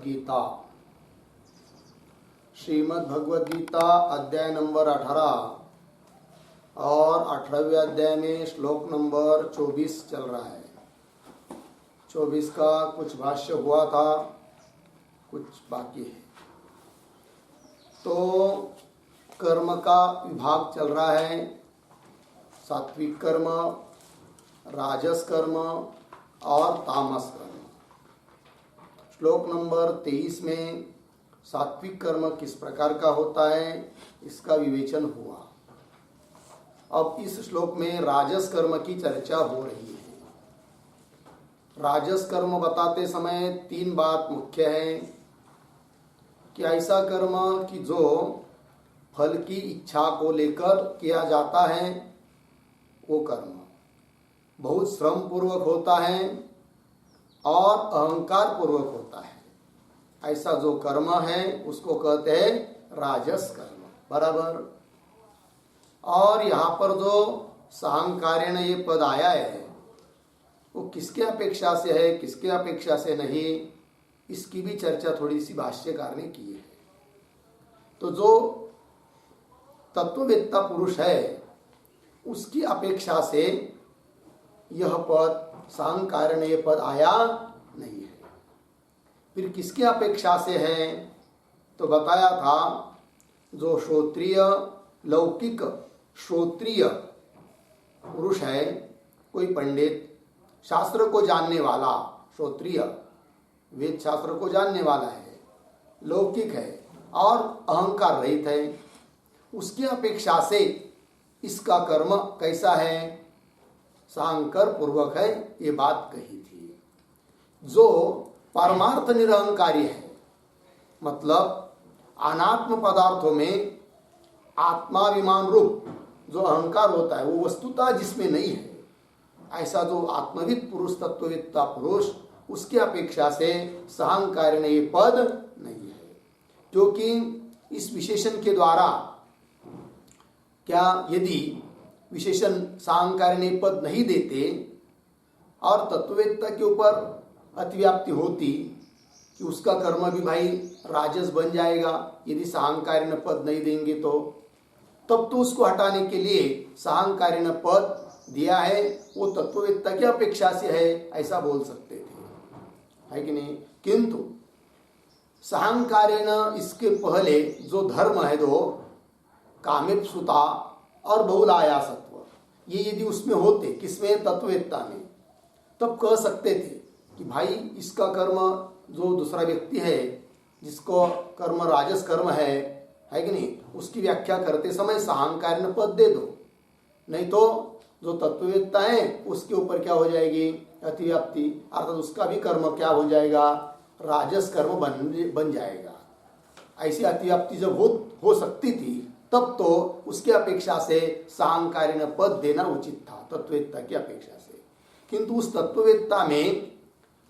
गीता। श्रीमद् भगवद गीता अध्याय नंबर 18 और 18वें अध्याय में श्लोक नंबर 24 चल रहा है। 24 का कुछ भाष्य हुआ था, कुछ बाकी है। तो कर्म का विभाग चल रहा है, सात्विक कर्म, राजस कर्म और तामस कर्म। श्लोक नंबर 23 में सात्विक कर्म किस प्रकार का होता है इसका विवेचन हुआ। अब इस श्लोक में राजस कर्म की चर्चा हो रही है। राजस कर्म बताते समय 3 बात मुख्य है कि ऐसा कर्म कि जो फल की इच्छा को लेकर किया जाता है, वो कर्म बहुत श्रम पूर्वक होता है और अहंकार पूर्वक होता है। ऐसा जो कर्म है उसको कहते हैं राजस कर्म, बराबर। और यहाँ पर जो साहंकारेण ये पद आया है वो किसके अपेक्षा से है, किसके अपेक्षा से नहीं, इसकी भी चर्चा थोड़ी सी भाष्यकार ने की है। तो जो तत्ववेत्ता पुरुष है उसकी अपेक्षा से यह पद साहंकारेण ये पद आया नहीं है। फिर किसकी अपेक्षा से है तो बताया था जो श्रोत्रिय लौकिक श्रोत्रिय पुरुष है, कोई पंडित, शास्त्र को जानने वाला, श्रोत्रिय वेद शास्त्र को जानने वाला है, लौकिक है और अहंकार रहित है, उसकी अपेक्षा से इसका कर्म कैसा है, साहंकार पूर्वक है, ये बात कही थी। जो परमार्थ निरहंकारी है, मतलब अनात्म पदार्थों में आत्माभिमान रूप जो अहंकार होता है वो वस्तुतः जिसमें नहीं है, ऐसा जो आत्मविद पुरुष, तत्ववेत्ता पुरुष, उसकी अपेक्षा से साहंकारेण ये पद नहीं है। क्योंकि इस विशेषण के द्वारा क्या यदि विशेषण साहंकारेण पद नहीं देते और तत्ववेत्ता के ऊपर अतिव्याप्ति होती कि उसका कर्म भी भाई राजस बन जाएगा यदि साहंकारेण पद नहीं देंगे, तो तब तो उसको हटाने के लिए साहंकारेण पद दिया है, वो तत्ववेत्ता की अपेक्षा से है, ऐसा बोल सकते थे, है कि नहीं। किंतु साहंकारेण इसके पहले जो धर्म है दो, कामेप्सुता और बहुलायासत्व, ये यदि उसमें होते, किसमें, तत्ववेत्ता में, तब कह सकते थे कि भाई इसका कर्म जो दूसरा व्यक्ति है जिसको कर्म राजस कर्म है कि नहीं, उसकी व्याख्या करते समय साहंकारेण पद दे दो, नहीं तो जो तत्ववेत्ता है उसके ऊपर क्या हो जाएगी, अतिव्याप्ति, अर्थात उसका भी कर्म क्या हो जाएगा, राजस कर्म बन जाएगा। ऐसी अतिव्याप्ति जब हो सकती थी तब तो उसकी अपेक्षा से साहंकारेण पद देना उचित था, तत्ववेत्ता की अपेक्षा से। किंतु उस तत्ववेत्ता में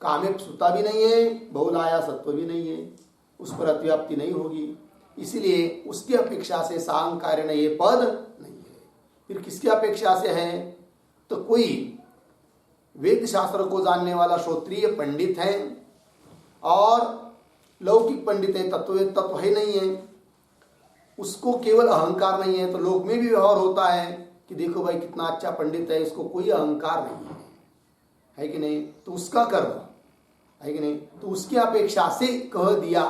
कामेप्सुता भी नहीं है, बहुलायासत्व भी नहीं है, उस पर अतिव्याप्ति नहीं होगी, इसलिए उसकी अपेक्षा से साहंकारेण ये पद नहीं है। फिर किसकी अपेक्षा से है तो कोई वेद शास्त्र को जानने वाला श्रोत्रिय पंडित है और लौकिक पंडित है, तत्ववेत्ता तो है नहीं है, उसको केवल अहंकार नहीं है, तो लोक में भी व्यवहार होता है कि देखो भाई कितना अच्छा पंडित है, इसको कोई अहंकार नहीं है कि नहीं, तो उसका कर्म है कि नहीं, तो उसकी अपेक्षा से कह दिया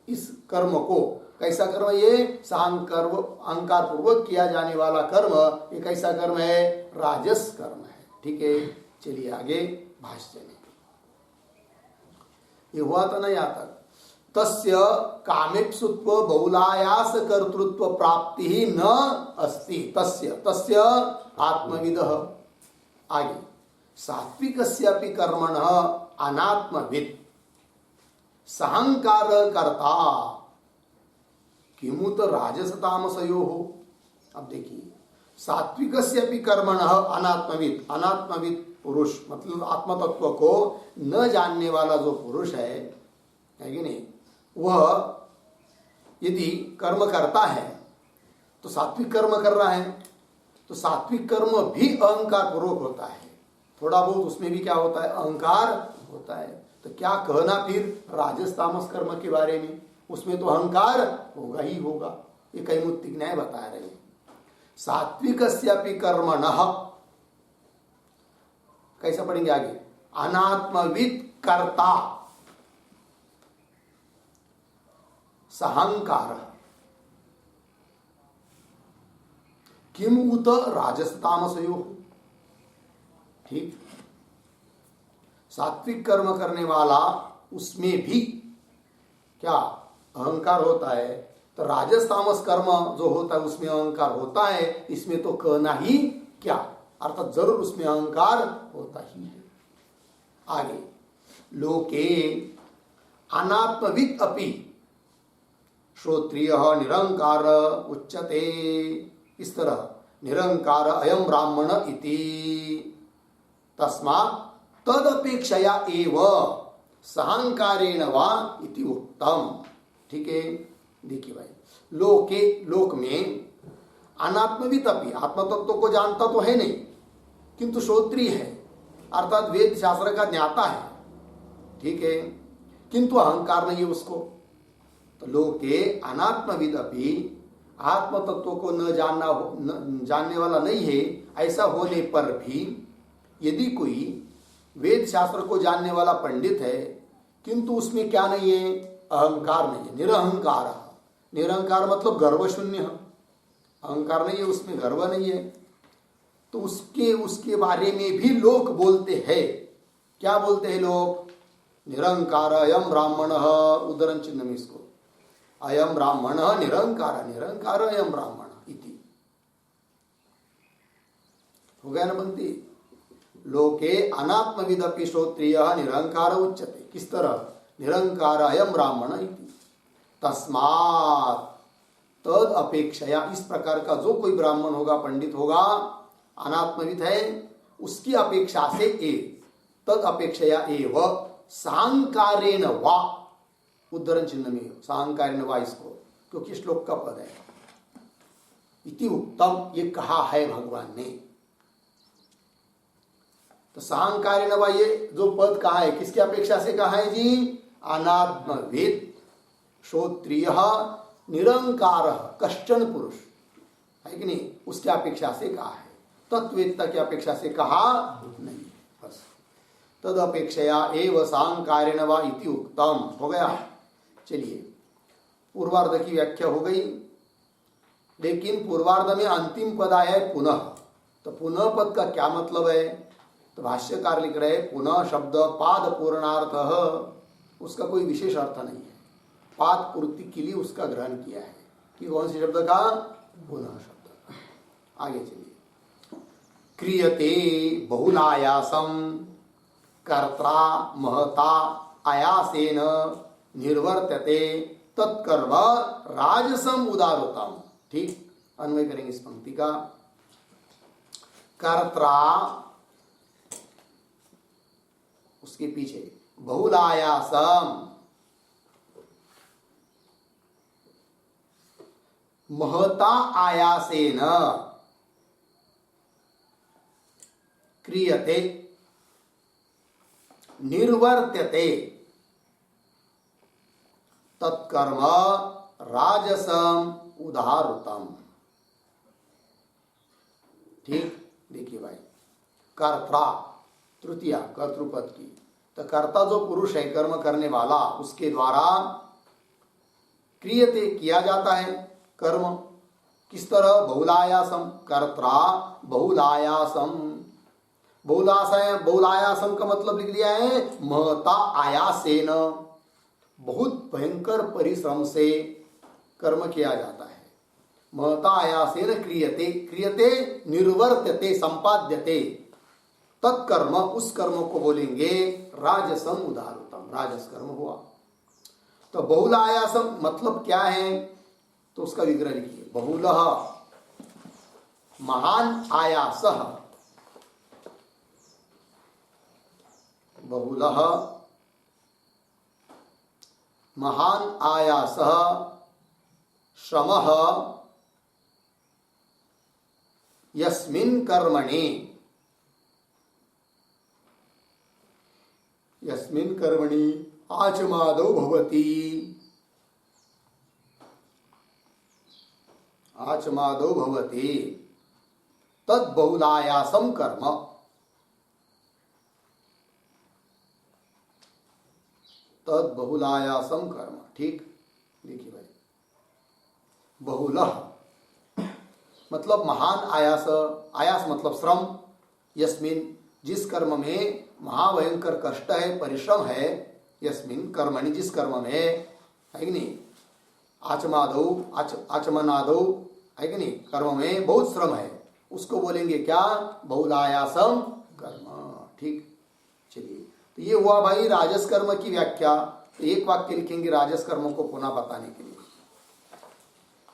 इस कर्म को, कैसा कर्म, ये अहंकार पूर्वक किया जाने वाला कर्म, ये कैसा कर्म है, राजस कर्म है। ठीक है, चलिए आगे भाष्य में। ये हुआ था ना यहाँ तक, तस्य कामेप्सुत्व बहुलायास कर्तृत्व प्राप्ति ही न अस्ति, तस्य आत्मविदः। आगे सात्विकस्यापि कर्मणः अनात्मवित् साहंकार कर्ता किमुत राजस तामसयोः। अब देखिए, सात्विकस्यापि कर्मणः अनात्मवित्, अनात्मवित् पुरुष मतलब आत्मतत्व को न जानने वाला जो पुरुष है कि नहीं, वह यदि कर्म करता है तो सात्विक कर्म कर रहा है, तो सात्विक कर्म भी अहंकार पूर्वक होता है, थोड़ा बहुत उसमें भी क्या होता है, अहंकार होता है। तो क्या कहना फिर राजस तामस कर्म के बारे में, उसमें तो अहंकार होगा ही होगा। ये कैमुत्तिक न्याय बता रहे हैं। सात्विकस्यापि कर्मणः, कैसा पढ़ेंगे आगे, अनात्मविद कर्ता सहंकार किम उत राजस तामसयो। ठीक, सात्विक कर्म करने वाला उसमें भी क्या अहंकार होता है, तो राजस तामस कर्म जो होता है उसमें अहंकार होता है, इसमें तो कहना ही क्या, अर्थात जरूर उसमें अहंकार होता ही है। आगे, लोके अनात्मविद अपि श्रोत्रिय निरंकार उच्यते। इस तरह निरंकार अयम ब्राह्मण इति, तस्मात् तदपेक्षया एव सहंकारेण वा इति उक्तम। ठीक है, देखिए भाई, लोके, लोक में अनात्मविद अपि, आत्मतत्व को जानता तो है नहीं किंतु श्रोत्रिय है, अर्थात वेद शास्त्र का ज्ञाता है। ठीक है, किंतु अहंकार नहीं है उसको। तो लोके अनात्मविद अपि, आत्म तत्व को न जानने वाला नहीं है, ऐसा होने पर भी यदि कोई वेद शास्त्र को जानने वाला पंडित है किंतु उसमें क्या नहीं है, अहंकार नहीं है, निरहंकार। निरहंकार मतलब गर्व शून्य, अहंकार नहीं है उसमें, गर्व नहीं है, तो उसके बारे में भी लोग बोलते हैं। क्या बोलते हैं लोग, निरंकार अयम ब्राह्मण, उद्धरण चिन्ह में इसको, अयम ब्राह्मण निरंकार, निरंकार अयम ब्राह्मण इति हो गया ना बनती। लोके अनात्मविदपि श्रोत्रिय निरंकार उच्यते। किस तरह, निरंकार अयम ब्राह्मण इति, तस्मात् तद अपेक्षया, इस प्रकार का जो कोई ब्राह्मण होगा, पंडित होगा, अनात्मविद है, उसकी अपेक्षा से तद अपेक्षया एव सांकारेण वा, उद्धरण चिन्ह में सांकारेण वा इसको, क्योंकि श्लोक का पद है, इति उत्तम, ये कहा है भगवान ने। तो सांकारेण वा, ये जो पद कहा है किसकी अपेक्षा से कहा है जी, अनात्मविद श्रोत्रिय निरंकार कश्चन पुरुष है कि नहीं, उसकी अपेक्षा से कहा है, तत्वेत्ता की अपेक्षा से कहा नहीं। बस तद अपेक्षया एव सांकारेण वा इति उक्तम हो गया। चलिए, पूर्वार्ध की व्याख्या हो गई, लेकिन पूर्वार्ध में अंतिम पद आया है पुनः। तो पुनः पद का क्या मतलब है, तो भाष्यकार लिख रहे हैं पुनः शब्द पाद पूर्णार्थ, उसका कोई विशेष अर्थ नहीं है, पाद पूर्ति के लिए उसका ग्रहण किया है कि कौन से शब्द का, पुनः शब्द। आगे चलिए, क्रियते बहुलायासम कर्ता महता आयासेन निर्वर्त्यते तत्कर्म राजसम उदारतम। ठीक, अन्वय करेंगे इस पंक्ति का। कर्ता, उसके पीछे बहुलायासम, महता आयासेन क्रियते निर्वर्त्यते तत्कर्म राजसम उदारतम। ठीक, देखिए भाई, कर्ता तृतीया कर्तृपद की, तो कर्ता जो पुरुष है, कर्म करने वाला, उसके द्वारा क्रियते किया जाता है कर्म, किस तरह, बहुलायासम, कर्ता बहुलायासम, बहुलायासम का मतलब लिख लिया है महता आयासेन, बहुत भयंकर परिश्रम से कर्म किया जाता है। महता आयासेन क्रियते, क्रियते निर्वर्त्यते संपाद्यते, तत्कर्म, उस कर्म को बोलेंगे राजसम उदारतम, राजस कर्म हुआ। तो बहुलायासम मतलब क्या है, तो उसका विग्रह लिखिए, बहुलः महान आयासः, बहुलः महान आयासः श्रमः यस्मिन् कर्मणि यस्मिन् कर्मणि आचमादो भवति, आचमादो भवति तद बहुलायासम कर्म। तद बहुलायासम कर्म। ठीक, देखिए भाई, बहुलः मतलब महान आयास, आयास मतलब श्रम, यस्मिन जिस कर्म में महाभयंकर कष्ट है, परिश्रम है, यस्मिन कर्मणि जिस कर्म में है कि नहीं, आचमादो आचमनादो है कि नहीं, कर्म में बहुत श्रम है, उसको बोलेंगे क्या, बहुलायासम कर्म। ठीक, चलिए, तो ये हुआ भाई राजस कर्म की व्याख्या। तो एक वाक्य लिखेंगे राजस कर्म को पुनः बताने के लिए।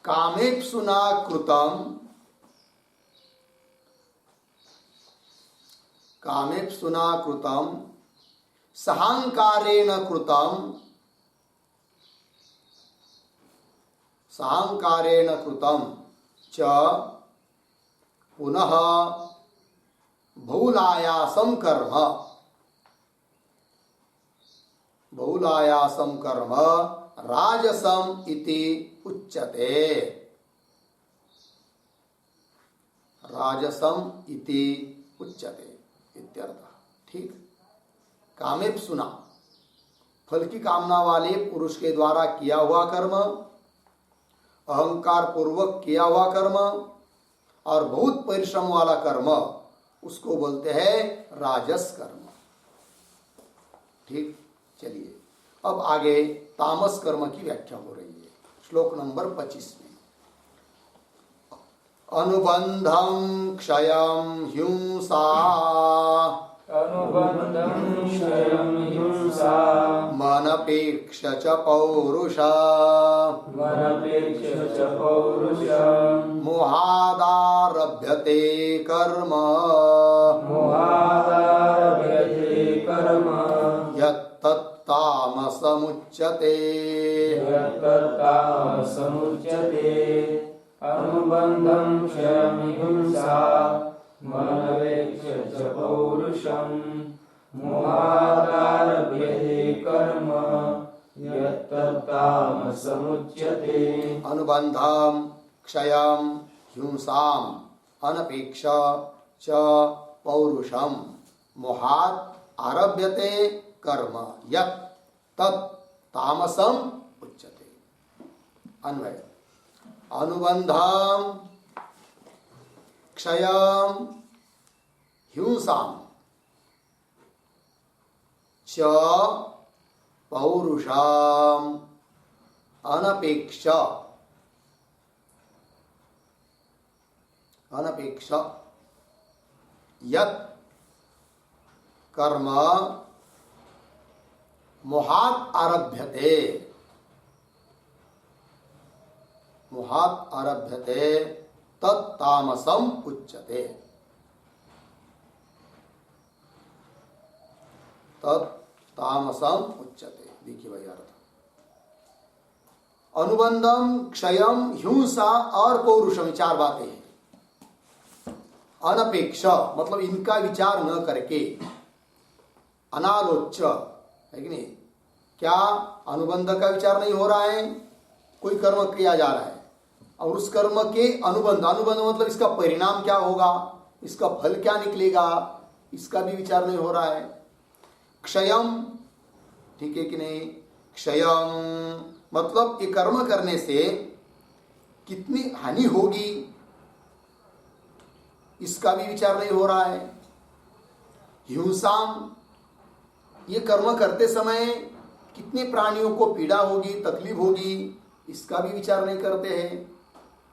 कामेप्सुना कृतम, कामेप्सुना कृतम सहांकारेण कृतम, सहांकारेण कृतम च पुनः बहुलायासम कर्म, बहुलायासम कर्म राजसम इति उच्यते, राजसम इति उच्यते इत्यर्थ। ठीक, कामेप्सुना फल की कामना वाले पुरुष के द्वारा किया हुआ कर्म, अहंकार पूर्वक किया हुआ कर्म और बहुत परिश्रम वाला कर्म, उसको बोलते हैं राजस कर्म। ठीक, चलिए अब आगे तामस कर्म की व्याख्या हो रही है श्लोक नंबर 25 में। अनुबंधं क्षयं हिंसा, अनुबंधं क्षयं हिंसा मनपेक्ष च पौरुष, मनपेक्ष च पौरुष मोहादारभ्यते कर्म, मोहादारभ्यते कर्म यत्तत्तामसमुच्यते, यत्तत्तामसमुच्यते। अनुबंधं क्षयं हिंसा मनपेक्ष च पौरुषं मोहादारभ्यते कर्म यत्तत्तामसमुच्यते। अनुबंधं क्षयं हिंसाम् अनपेक्ष च पौरुषम मोहात् आरभ्यते कर्म यत् तत् तामसम उच्यते। अन्वय, अनुबंधं क्षयं हिंसाम् च पौरुषम अनपेक्ष, अनपेक्ष यत् कर्म मोहात् आरभ्यते, मोहात् आरभ्यते तत्तामसम उच्यते, तत्तामसम उच्यते। देखिए भाई अर्थ, अनुबंधम क्षयम हिंसा और पौरुषम, चार बातें हैं। अनपेक्ष मतलब इनका विचार न करके, अनालोच्य है कि नहीं, क्या अनुबंध का विचार नहीं हो रहा है, कोई कर्म किया जा रहा है और उस कर्म के अनुबंध, अनुबंध मतलब इसका परिणाम क्या होगा, इसका फल क्या निकलेगा, इसका भी विचार नहीं हो रहा है। क्षयम, ठीक है कि नहीं, क्षयम मतलब ये कर्म करने से कितनी हानि होगी, इसका भी विचार नहीं हो रहा है। हिंसाम, ये कर्म करते समय कितने प्राणियों को पीड़ा होगी, तकलीफ होगी, इसका भी विचार नहीं करते हैं।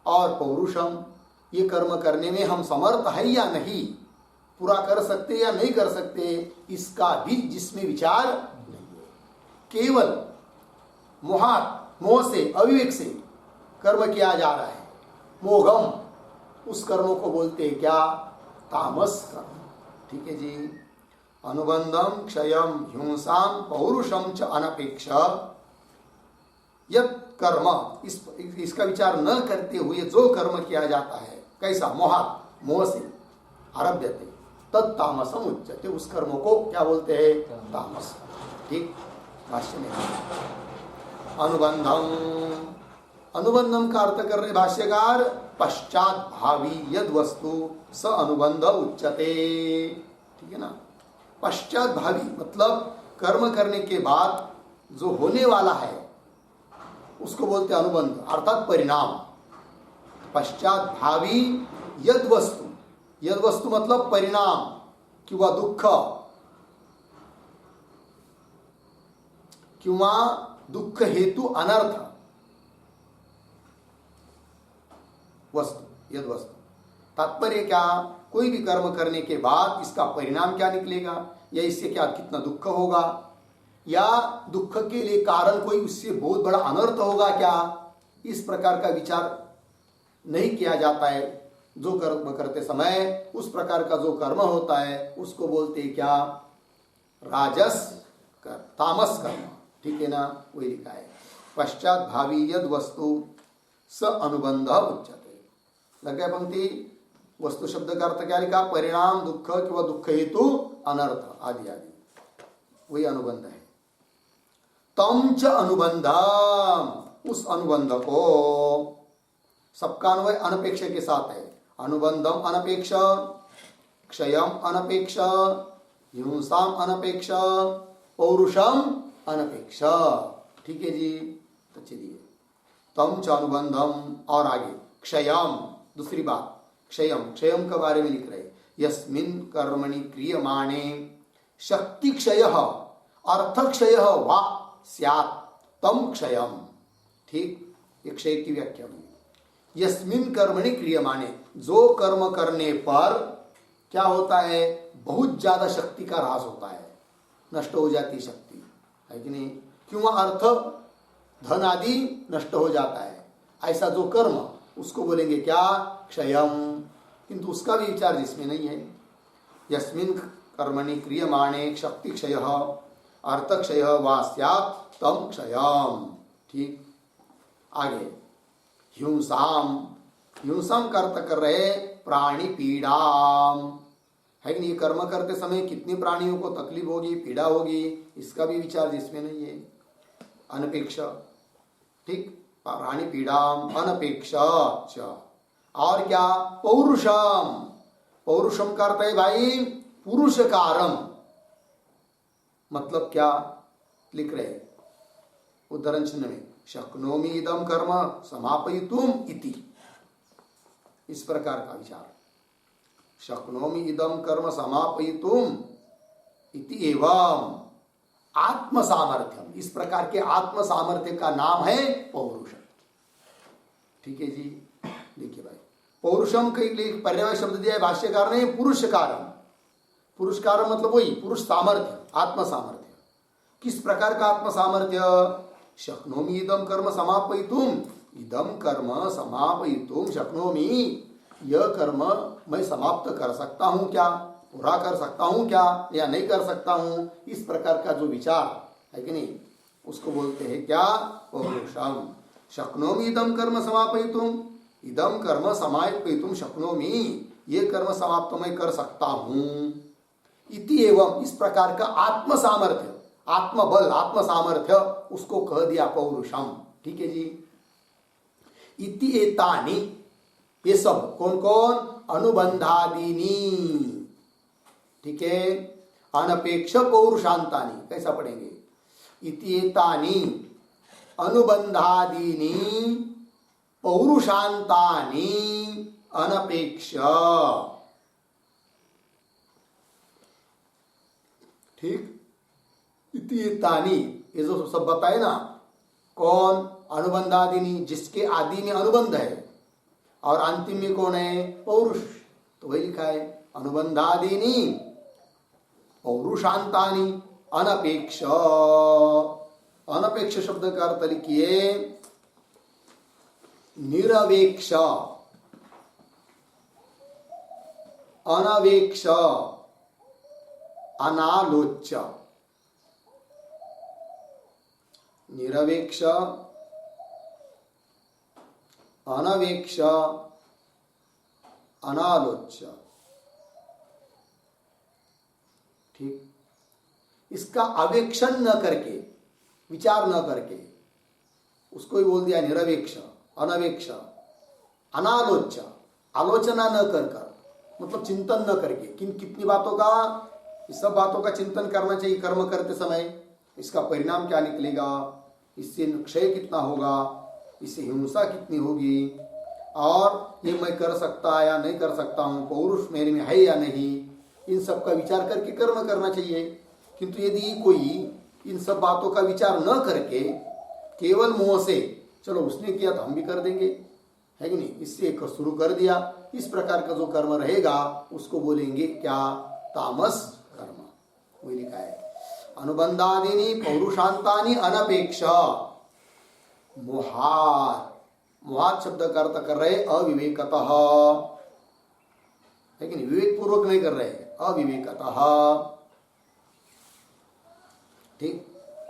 और पौरुषम, ये कर्म करने में हम समर्थ है या नहीं, पूरा कर सकते या नहीं कर सकते, इसका भी जिसमें विचार नहीं है। केवल मोहात, मोह से, अविवेक से कर्म किया जा रहा है, मोहगम, उस कर्म को बोलते हैं क्या, तामस कर्म। ठीक है जी। अनुबंधम क्षयम हिंसाम पौरुषम च अनपेक्ष यत् कर्म, इसका विचार न करते हुए जो कर्म किया जाता है, कैसा, मोहात, मोह से, आरभ्यते तत् तामसम उच्यते, उस कर्म को क्या बोलते हैं, तामस। ठीक, भाष्य में अनुबंधम, अनुबंधम का अर्थ कर रहे भाष्यकार पश्चात भावी यद वस्तु स अनुबंध उच्यते। ठीक है ना, पश्चात भावी मतलब कर्म करने के बाद जो होने वाला है उसको बोलते हैं अनुबंध, अर्थात परिणाम। पश्चात भावी यद वस्तु, यद वस्तु मतलब परिणाम किंवा दुःख किंवा दुःख हेतु अनर्थ वस्तु, यद वस्तु। तात्पर्य क्या, कोई भी कर्म करने के बाद इसका परिणाम क्या निकलेगा, या इससे क्या कितना दुःख होगा, या दुःख के लिए कारण कोई उससे बहुत बड़ा अनर्थ होगा क्या, इस प्रकार का विचार नहीं किया जाता है। जो कर्म करते समय उस प्रकार का जो कर्म होता है उसको बोलते हैं क्या, राजस कर्म, तामस कर्म। ठीक है ना, वही लिखा है पश्चात भावी यद वस्तु स अनुबंध उच्यते। लग गया पंक्ति। वस्तु शब्द का अर्थ क्या लिखा, परिणाम, दुःख किंवा दुःख हेतु अनर्थ आदि आदि, वही अनुबंध है। तम च अनुबंधम, उस अनुबंध को, सबका अन्वय अनपेक्ष के साथ है। अनुबंधम अनपेक्ष, क्षयम अनपेक्ष, हिंसाम अनपेक्ष, पौरुषम अनपेक्ष। ठीक है जी, तो चलिए तम च अनुबंधम, और आगे क्षयम, दूसरी बात क्षयम, क्षयम के बारे में लिख रहे, यस्मिन् कर्मणि क्रियमाणे शक्ति क्षय अर्थ क्षय वा स्यात् तम क्षयम। ठीक, ये क्षय की व्याख्या हुई। यस्मिन् कर्मणि क्रियमाणे, जो कर्म करने पर क्या होता है, बहुत ज्यादा शक्ति का ह्रास होता है, नष्ट हो जाती शक्ति, है कि नहीं, क्यों अर्थ धन आदि नष्ट हो जाता है, ऐसा जो कर्म उसको बोलेंगे क्या, क्षयम। किंतु उसका भी विचार जिसमें नहीं है। यस्मिन् कर्मणि क्रियमाणे शक्ति क्षय अर्थ क्षय वा स्यात् तम क्षयम। ठीक, आगे हिंसाम, हिंसाम का अर्थ कर रहे प्राणी पीड़ाम, है कि नहीं, कर्म करते समय कितने प्राणियों को तकलीफ होगी, पीड़ा होगी, इसका भी विचार जिसमें नहीं है, अनपेक्ष। ठीक, प्राणी पीड़ाम अनपेक्ष च। और क्या, पौरुषम, पौरुषम का अर्थ है भाई पुरुष कारम, मतलब क्या लिख रहे उदाहरण चिन्ह में, शक्नोमि इदम कर्म समापयितुम इति, इस प्रकार का विचार, शक्नोमि इदम कर्म समापयितुम इति एवं आत्म सामर्थ्यम, इस प्रकार के आत्म सामर्थ्य का नाम है पौरुष। ठीक है जी, देखिए भाई, पौरुषम के लिए पर्याय शब्द दिया है भाष्यकार ने पुरुष कारम। पुरुष कारम मतलब वही पुरुष सामर्थ्य, आत्म सामर्थ्य। किस प्रकार का आत्म सामर्थ्य, शक्नोमि इदम कर्म समापयितुम, इदम कर्म समापयितुम शक्नोमि, यह कर्म मैं समाप्त कर सकता हूं क्या, पूरा कर सकता हूं क्या, या नहीं कर सकता हूं, इस प्रकार का जो विचार है कि नहीं, उसको बोलते हैं क्या, पौरुषम। शक्नोमि इदम कर्म समापयितुम, इदम कर्म समापयितुम शक्नोमि, ये कर्म समाप्त मैं कर सकता हूं। इति एवं, इस प्रकार का आत्म सामर्थ्य, आत्मबल, आत्म सामर्थ्य, उसको कह दिया पौरुषम। ठीक है जी। इति एतानि, ये सब कौन कौन, अनुबंधादीनी। ठीक है, अनपेक्ष पौरुषांतानि, कैसा पढ़ेंगे, इति एतानि अनुबंधादीनी पौरुषांतानि अनपेक्ष। ठीक, इति एतानि, ये जो सब बताए ना, कौन, अनुबंधादीनी, जिसके आदि में अनुबंध है, और अंतिम में कौन है, पौरुष, तो वही लिखा है अनुबंधादीनी पौरुषांतानि अनपेक्ष। अनपेक्ष शब्द का अर्थ लिखिए निरवेक्ष, अनवेक्ष, अनालोच्य, निरवेक्ष, अनवेक्ष, अनालोच्य। ठीक, इसका अवेक्षण न करके, विचार न करके, उसको ही बोल दिया निरवेक्ष, अनवेक्ष, अनालोच्य, आलोचना न कर कर, मतलब चिंतन न करके। कितनी बातों का, इस सब बातों का चिंतन करना चाहिए कर्म करते समय। इसका परिणाम क्या निकलेगा, इससे क्षय कितना होगा, इससे हिंसा कितनी होगी, और ये मैं कर सकता या नहीं कर सकता हूँ, पौरुष मेरे में है या नहीं, इन सब का विचार करके कर्म करना चाहिए। किंतु यदि कोई इन सब बातों का विचार न करके केवल मोह से, चलो उसने किया तो हम भी कर देंगे, है कि नहीं, इससे एक शुरू कर दिया, इस प्रकार का जो कर्म रहेगा उसको बोलेंगे क्या, तामस कर्म। वही लिखा है, अनुबंधादीनि पौरुषांतानि अनपेक्ष। मोहात, मोहात शब्द का अर्थ कर रहे अविवेकतः, है कि नहीं, विवेक पूर्वक नहीं कर रहे, अविवेकतः। ठीक,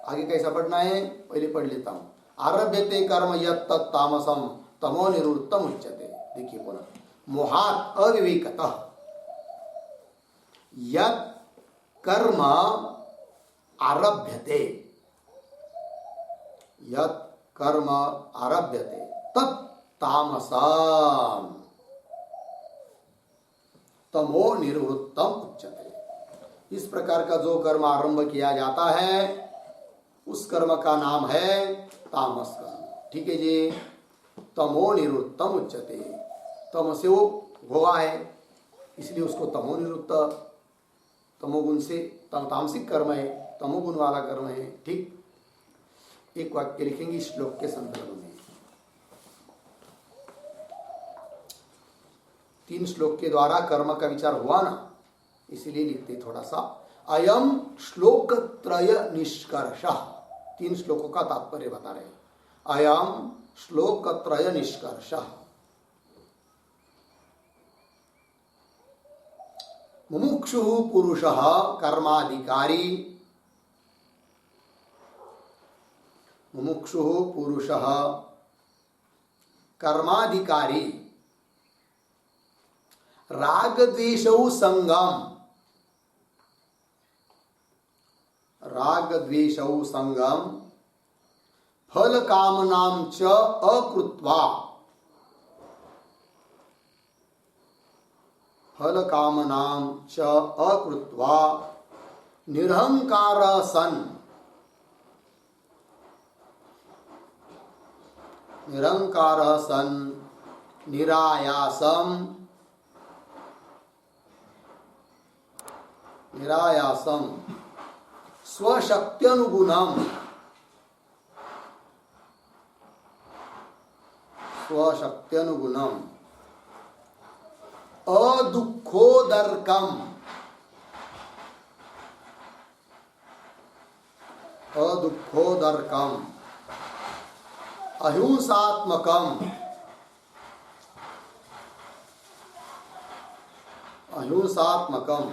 आगे कैसा पढ़ना है, पहले पढ़ लेता हूं। आरभ्यते कर्म यत् तत् तामसम तमो निवृत्तम उच्यते। देखिए पुनः, मोहात अविवेकतः यत् कर्म आरभ्यते, यत् कर्म आरभ्यते तत् तामसम तमो निवृत्तम उच्यते। इस प्रकार का जो कर्म आरंभ किया जाता है उस कर्म का नाम है तामस कर्म। ठीक है जी, तमो निवृत्तम उच्यते, तम से वो भोगा है इसलिए उसको तमो निवृत्त, तमोगुण से, तामसिक कर्म है, तमोगुण वाला कर्म है। ठीक, एक वाक्य लिखेंगे इस श्लोक के संदर्भ में। 3 श्लोक के द्वारा कर्म का विचार हुआ ना, इसीलिए लिखते थोड़ा सा। अयम श्लोक त्रय निष्कर्ष, 3 श्लोकों का तात्पर्य बता रहे। अयम श्लोक त्रय निष्कर्ष, मुमुक्षु पुरुषः कर्माधिकारी, मुमुक्षु पुरुषः कर्माधिकारी, राग द्वेषौ संगम, राग द्वेषौ संगम, फल कामनां च अकृत्वा, फल कामनां च अकृत्वा, निरहंकार सन, निरंकार सन, निरायासम, निरायासम, स्वशक्त्यनुगुणम, स्वशक्त्यनुगुणम, अदुःखोदर्कम, अदुःखोदर्कम, अहिंसात्मकम, अहिंसात्मकम,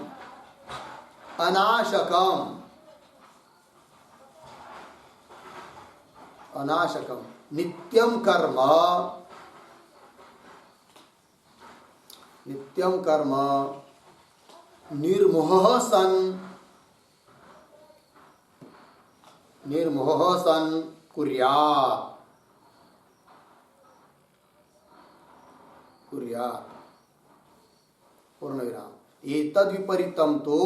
अनाशकम, अनाशकम, नित्यम कर्म, नित्यम कर्म, निर्मोह सन, निर्मोह सन कुर्यात्, कुर्यात्, पूर्ण विराम। एतद् विपरीतम तो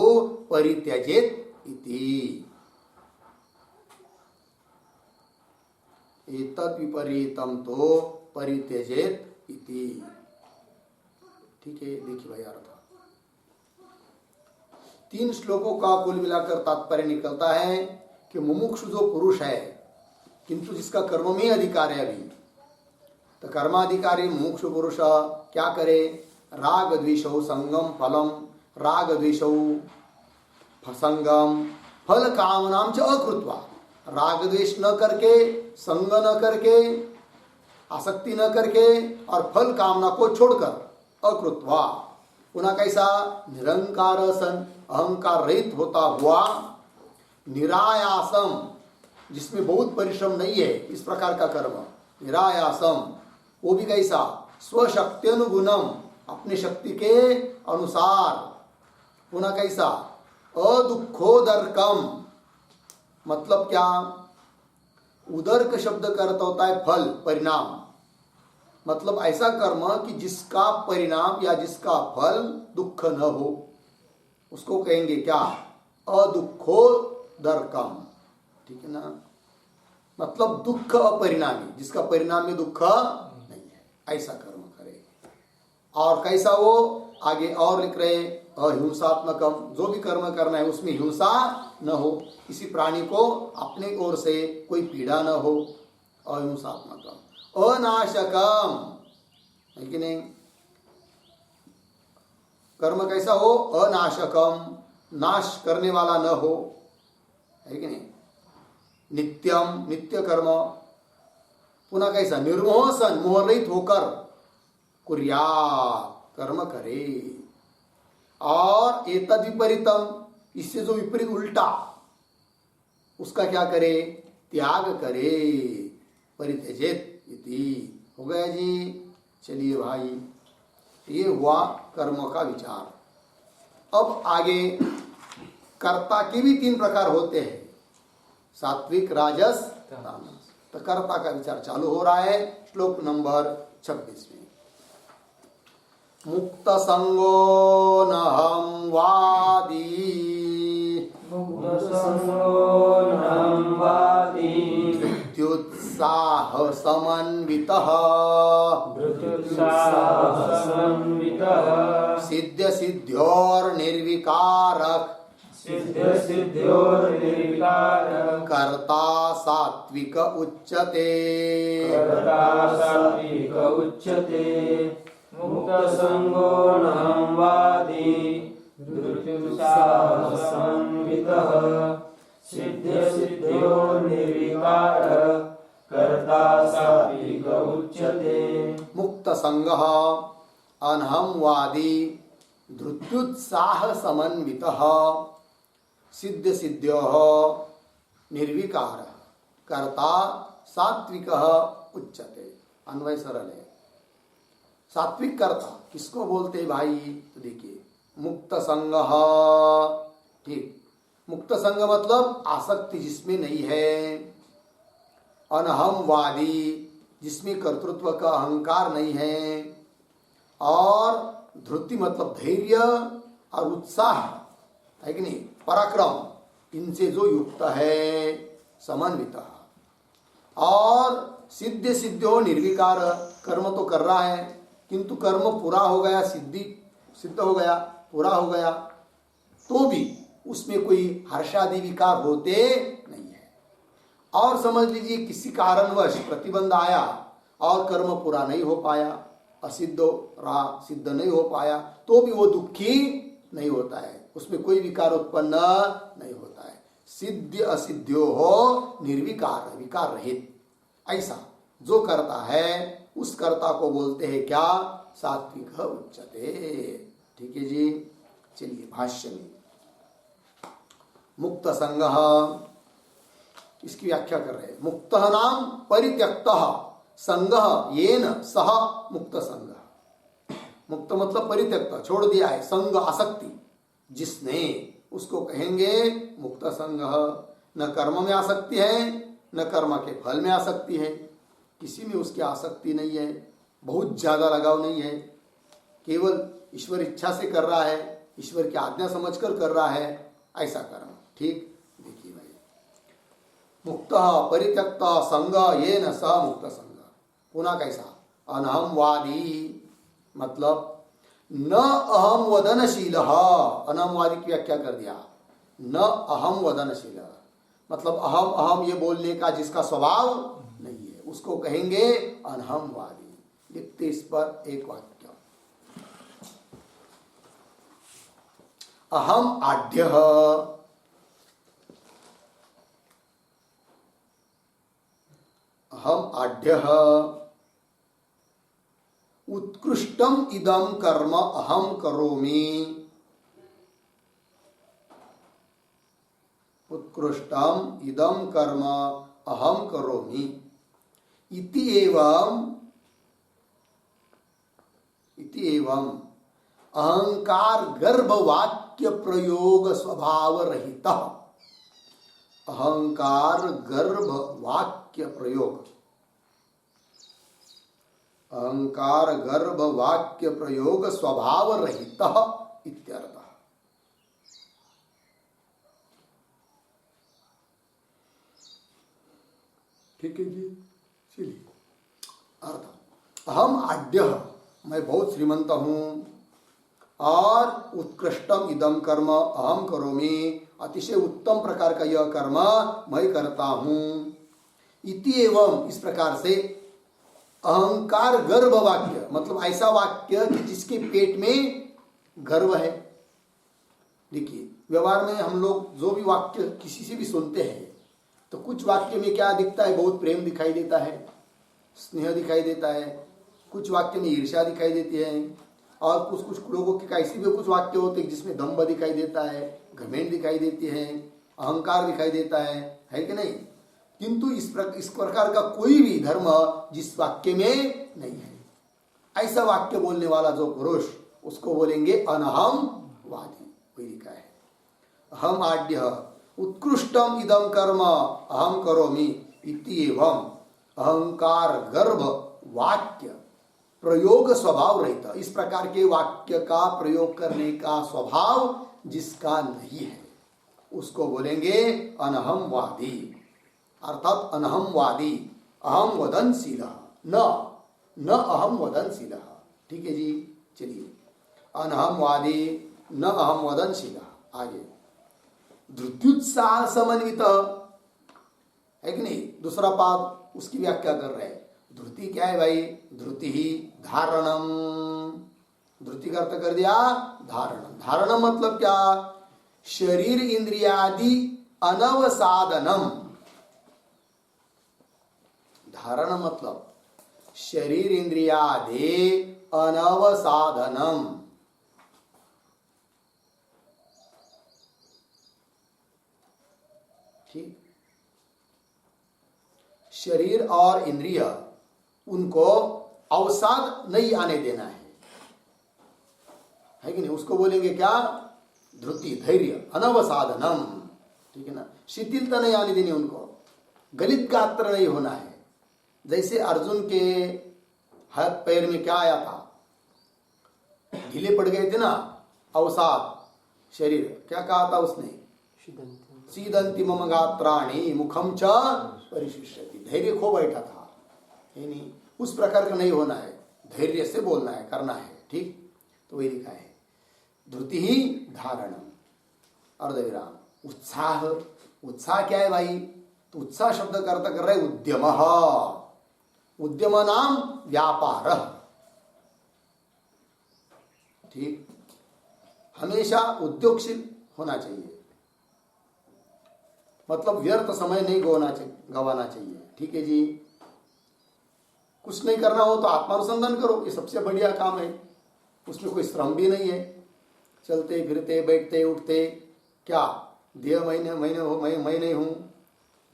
परित्यजेत इति, एतद् विपरीतम तो परित्यजेत इति। ठीक है, देखिए भाई अर्थ 3 श्लोकों का कुल मिलाकर तात्पर्य निकलता है कि मुमुक्षु जो पुरुष है किंतु जिसका कर्म में अधिकार है अभी, तो कर्माधिकारी मुमुक्षु पुरुष क्या करे, राग द्वेषौ संगम फलम, राग द्वेषौ संगम, फल कामनाम च अकृत्वा, राग द्वेष न करके, संग न करके, आसक्ति न करके और फल कामना को छोड़कर, अकृत्वा, पुनः कैसा, निरंकार सन, अहंकार रहित होता हुआ, निरायासम, जिसमें बहुत परिश्रम नहीं है, इस प्रकार का कर्म, निरायासम, वो भी कैसा, स्वशक्त्यनुगुणम, अपनी शक्ति के अनुसार, पुनः कैसा, अदुःखोदर्कम, मतलब क्या? उदर्क शब्द का अर्थ होता है फल, परिणाम। मतलब ऐसा कर्म कि जिसका परिणाम या जिसका फल दुख न हो, उसको कहेंगे क्या? अदुखोदर्कम। ठीक है ना? मतलब दुख अपरिणामी, जिसका परिणाम में दुख नहीं है, ऐसा कर्म करे। और कैसा वो? आगे और लिख रहे, अहिंसात्मकम, जो भी कर्म करना है उसमें हिंसा न हो, किसी प्राणी को अपने ओर से कोई पीड़ा न हो। अहिंसात्मकम, अनाशकम, है कि नहीं? कर्म कैसा हो? अनाशकम, नाश करने वाला न हो, है कि नहीं? नित्यम, नित्य कर्म। पुनः कैसा? निर्मोह सन, मोहरहित होकर कुर्यात्, कर्म करे। और एतद विपरीतम, इससे जो विपरीत उल्टा, उसका क्या करे? त्याग करे। परित्यजेत इति। हो गया जी? चलिए भाई, ये हुआ कर्म का विचार। अब आगे कर्ता के भी 3 प्रकार होते हैं, सात्विक, राजस, तामस। तो कर्ता का विचार चालू हो रहा है श्लोक नंबर 26 में। मुक्त संगो नहं वादी, मुक्त संगो नहं वादी, धृत्युत्साह समन्वितः, धृत्युत्साह समन्वितः, सिद्ध सिद्ध्योर्निर्विकारः, सिद्ध सिद्ध्योर्निर्विकारः, कर्ता सात्विक उच्यते। कर्ता सात्विक उच्यते। मुक्त संगो नहं वादी, धृत्युत्साह समन्वितः, सिद्ध सिद्ध्योर्निर्विकारः, कर्ता सात्विक उच्यते। मुक्त संगः अनहं वादी, धृत्युत्साह समन्वितः, सिद्ध सिद्ध्योः निर्विकारः, कर्ता सात्विकः उच्यते। अन्वय सरल है। सात्विक कर्ता किसको बोलते हैं भाई? तो देखिए, मुक्त संगः, ठीक, मुक्त संग मतलब आसक्ति जिसमें नहीं है। अनहम वादी, जिसमें कर्तृत्व का अहंकार नहीं है। और धृति मतलब धैर्य और उत्साह, है कि नहीं, पराक्रम, इनसे जो युक्त है, समन्वित। और सिद्ध सिद्धो निर्विकार, कर्म तो कर रहा है किंतु कर्म पूरा हो गया, सिद्ध हो गया, पूरा हो गया, तो भी उसमें कोई हर्षादि विकार होते नहीं है। और समझ लीजिए किसी कारणवश प्रतिबंध आया और कर्म पूरा नहीं हो पाया, असिद्ध रहा, सिद्ध नहीं हो पाया, तो भी वो दुखी नहीं होता है, उसमें कोई विकार उत्पन्न नहीं होता है। सिद्ध असिद्ध्यो हो निर्विकार, विकार रहित, ऐसा जो करता है उस कर्ता को बोलते हैं क्या? सात्विक उच्यते। ठीक है जी? चलिए भाष्य में मुक्त संगः, इसकी व्याख्या कर रहे हैं। मुक्तः नाम परित्यक्तः, संगः येन सह मुक्त संगः। मुक्त मतलब परित्यक्त, छोड़ दिया है, संग आसक्ति जिसने, उसको कहेंगे मुक्त संगः। न कर्म में आसक्ति है, न कर्म के फल में आसक्ति है, किसी में उसकी आसक्ति नहीं है, बहुत ज्यादा लगाव नहीं है, केवल ईश्वर इच्छा से कर रहा है, ईश्वर की आज्ञा समझकर कर रहा है, ऐसा कर्म। ठीक, देखिए भाई, मुक्त परित्यक्त संग ये न स मुक्त संग। पुनः कैसा? अनहम वादी मतलब न अहम वदनशील, अनहमवादी की व्याख्या कर दिया। न अहम वदनशील मतलब अहम अहम ये बोलने का जिसका स्वभाव नहीं है, उसको कहेंगे अनहमवादी। लिखते इस पर एक वाक्य, अहम आढ्यः, अहम आढ्यः उत्कृष्टम इदम कर्म अहम करोमि, उत्कृष्टम इदम कर्म अहम करोमि इति एवं अहंकार गर्भ वाक्य प्रयोग स्वभाव रहित अहंकार गर्भ वाक्य प्रयोग, अहंकार गर्भ वाक्य प्रयोग स्वभाव रहित इत्यर्थ। ठीक है जी, चलिए अर्थ। अहम आढ्य, मैं बहुत श्रीमंत हूं, और उत्कृष्टम इदम कर्म अहम करोमि, अतिशय उत्तम प्रकार का यह कर्म मैं करता हूं। इति एवं, इस प्रकार से अहंकार गर्भ वाक्य, मतलब ऐसा वाक्य कि जिसके पेट में गर्व है। देखिए व्यवहार में हम लोग जो भी वाक्य किसी से भी सुनते हैं तो कुछ वाक्य में क्या दिखता है, बहुत प्रेम दिखाई देता है, स्नेह दिखाई देता है, कुछ वाक्य में ईर्ष्या दिखाई देती है, और कुछ कुछ लोगों के कैसे भी कुछ वाक्य होते हैं जिसमें दंभ दिखाई देता है, घमंड दिखाई देती है, अहंकार दिखाई देता है कि नहीं। किंतु इस प्रकार का कोई भी धर्म जिस वाक्य में नहीं है, ऐसा वाक्य बोलने वाला जो पुरुष, उसको बोलेंगे अनहमवादी। कोई लिखा है अहम आढ्य उत्कृष्टम इदम कर्म अहम करोमि इति एवं अहंकार गर्भ वाक्य प्रयोग स्वभाव रहित, इस प्रकार के वाक्य का प्रयोग करने का स्वभाव जिसका नहीं है उसको बोलेंगे अनहमवादी, अर्थात अनहमवादी। अहम वदनशील न अहम वदनशील। ठीक है जी, चलिए अनहमवादी न अहम वदनशील। आगे धृत्युत्साह समन्वित है कि नहीं, दूसरा पाद उसकी व्याख्या कर रहे हैं। धृति क्या है भाई, धृति ही धारणम, धृति का अर्थ कर दिया धारणम। धारणम मतलब क्या, शरीर इंद्रियादि अनवसाधनम। धारण मतलब शरीर इंद्रियादि अनवसाधनम। ठीक, शरीर और इंद्रिय उनको अवसाद नहीं आने देना है कि नहीं, उसको बोलेंगे क्या, धृति, धैर्य, अनवसाधनम। ठीक है ना, शिथिलता नहीं आने देनी उनको, गलित गात्र नहीं होना है। जैसे अर्जुन के हाथ पैर में क्या आया था, ढीले पड़ गए थे ना, अवसाद शरीर, क्या कहा था उसने, सीदंति मम गात्राणि मुखम च परिशिष्यति, धैर्य खो बैठा था, है नहीं, उस प्रकार का नहीं होना है, धैर्य से बोलना है, करना है। ठीक, तो वही लिखा है धृति ही धारणम, अर्धविराम। उत्साह, उत्साह क्या है भाई, तो उत्साह शब्द का अर्थ कर रहे उद्यम, उद्यम नाम व्यापार। ठीक, हमेशा उद्योगशील होना चाहिए, मतलब व्यर्थ समय नहीं गवाना चाहिए। ठीक है जी, कुछ नहीं करना हो तो आत्मानुसंधान करो, ये सबसे बढ़िया काम है, उसमें कोई श्रम भी नहीं है। चलते फिरते बैठते उठते, क्या देह मैं नहीं हूँ,